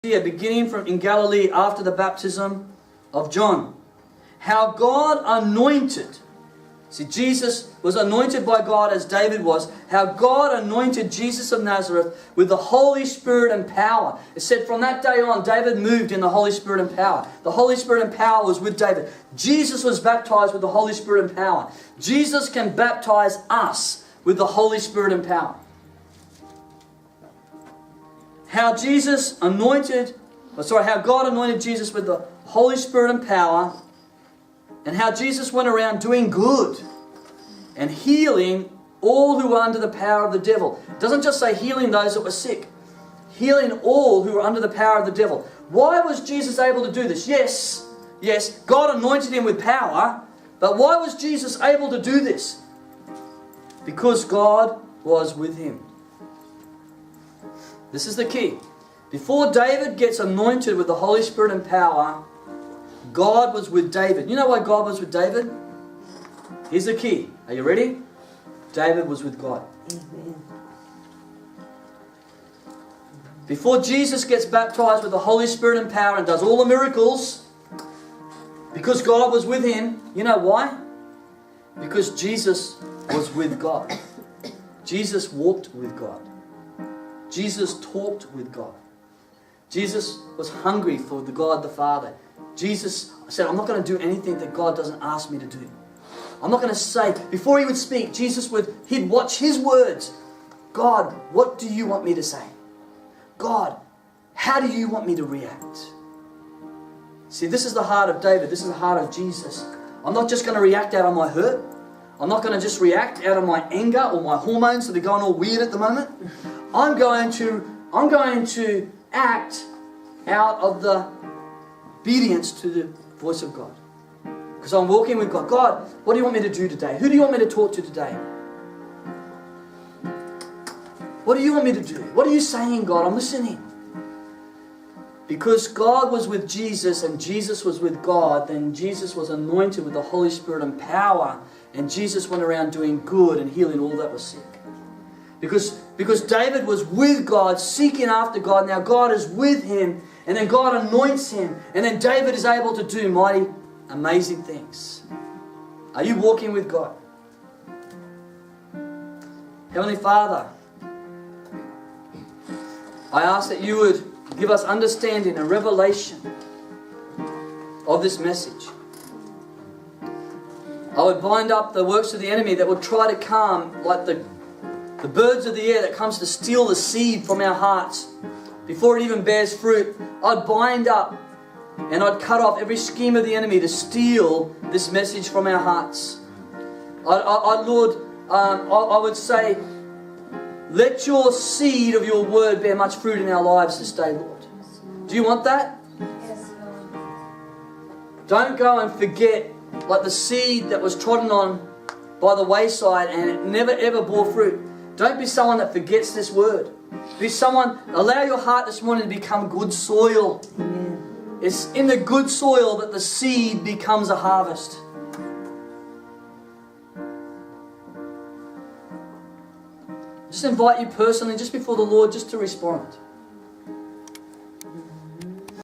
Here, beginning from in Galilee after the baptism of John. How God anointed, see, Jesus was anointed by God as David was. How God anointed Jesus of Nazareth with the Holy Spirit and power. It said from that day on, David moved in the Holy Spirit and power. The Holy Spirit and power was with David. Jesus was baptized with the Holy Spirit and power. Jesus can baptize us with the Holy Spirit and power. How God anointed Jesus with the Holy Spirit and power, and how Jesus went around doing good and healing all who were under the power of the devil. It doesn't just say healing those that were sick, healing all who were under the power of the devil. Why was Jesus able to do this? Yes, God anointed him with power, but why was Jesus able to do this? Because God was with him. This is the key. Before David gets anointed with the Holy Spirit and power, God was with David. You know why God was with David? Here's the key. Are you ready? David was with God. Amen. Before Jesus gets baptized with the Holy Spirit and power and does all the miracles, because God was with him, you know why? Because Jesus was with God. Jesus walked with God. Jesus talked with God. Jesus was hungry for the God the Father. Jesus said, I'm not going to do anything that God doesn't ask me to do. I'm not going to say, before he would speak, he'd watch his words. God, what do you want me to say? God, how do you want me to react? See, this is the heart of David. This is the heart of Jesus. I'm not just going to react out of my hurt. I'm not going to just react out of my anger or my hormones that are going all weird at the moment. I'm going to act out of the obedience to the voice of God. Because I'm walking with God. God, what do you want me to do today? Who do you want me to talk to today? What do you want me to do? What are you saying, God? I'm listening. Because God was with Jesus and Jesus was with God, then Jesus was anointed with the Holy Spirit and power, and Jesus went around doing good and healing all that was sick. Because David was with God, seeking after God. Now God is with him, and then God anoints him, and then David is able to do mighty, amazing things. Are you walking with God? Heavenly Father, I ask that you would give us understanding and revelation of this message. I would bind up the works of the enemy that would try to come like the birds of the air that comes to steal the seed from our hearts before it even bears fruit. I'd bind up and I'd cut off every scheme of the enemy to steal this message from our hearts. Lord, I would say, let your seed of your word bear much fruit in our lives this day, Lord. Do you want that? Yes, Lord. Don't go and forget like the seed that was trodden on by the wayside and it never ever bore fruit. Don't be someone that forgets this word. Be someone, allow your heart this morning to become good soil. Amen. It's in the good soil that the seed becomes a harvest. Just invite you personally, just before the Lord, just to respond.